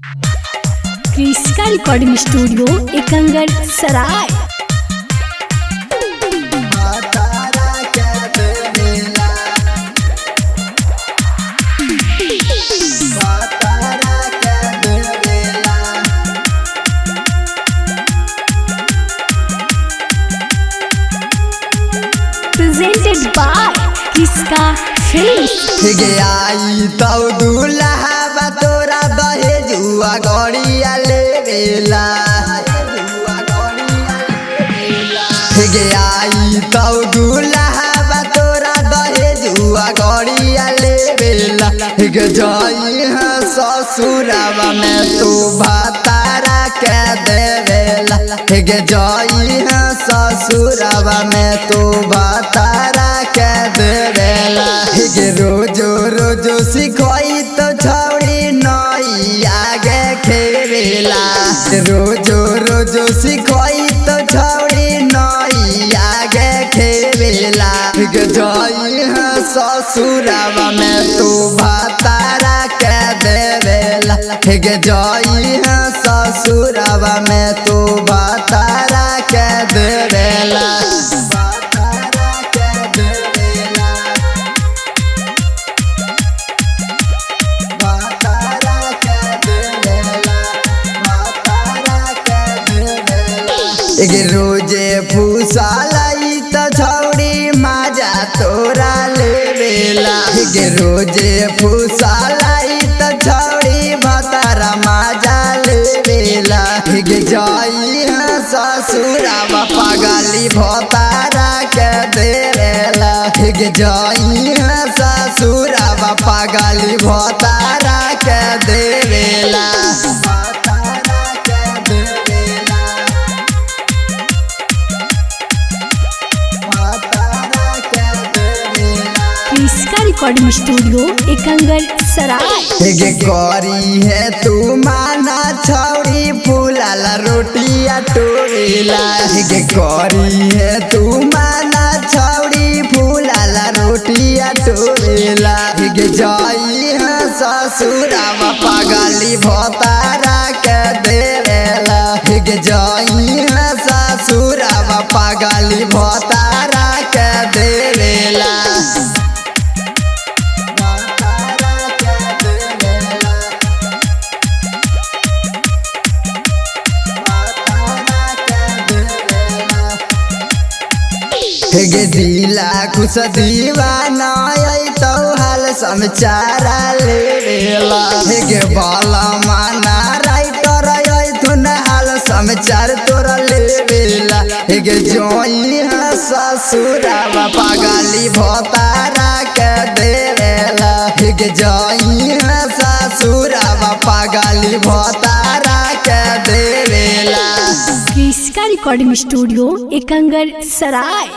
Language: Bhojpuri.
क्रिस्का recording studio Ekangar Sarai. Presented by Kriska films. आई तो दूल्हा तोरा दहेजुआ गड़िया ले बेला। आई तो दूल्हा तोरा दहेजुआ गड़िया ले बेला। जाई है ससुरावा में तू भातारा के देवेला। जाई है ससुरावा में तू भातारा के देवेला। रोजो रोजो सिखोई तो छौड़ी नई आगे खेवेला। रोजो रोजो सिखोई तो छौड़ी नई आगे खेवेला। जाई है ससुरावा में तू भातारा के देवेला। जाई है ससुरावा में तू भातारा के देवेला। रोजे फूसालाई तो छौड़ी माजा तोरा लेवेला। रोजे फूसालाई तो छौड़ी भातारा माजा लेवेला। जाई है ससुरावा पागली भतारा के देवेला। जाई है ससुरावा पागली भतारा के देवेला। क्रिस्का रिकॉर्डिंग स्टूडियो एकंगर सराय। करी है तू माना छौड़ी फूलाला रोटिया टोवेला। करी है तू माना छौड़ी फूलाला रोटिया टोवेला। जाई है ससुरावा पागली भतारा के देवेला। जाई है ससुरावा पागली भतारा के देवेला। दिला कुछ दीवाना तो हाल समाचारा लेवेला। बाला माना राइटर थुन हाल समाचार तोरा लेवेला। जोई है ससुरावा पागली भतारा के देवेला। जोई है ससुरावा पागली भतारा के देवेला। क्रिस्का रिकॉर्डिंग स्टूडियो एकंगर सराय।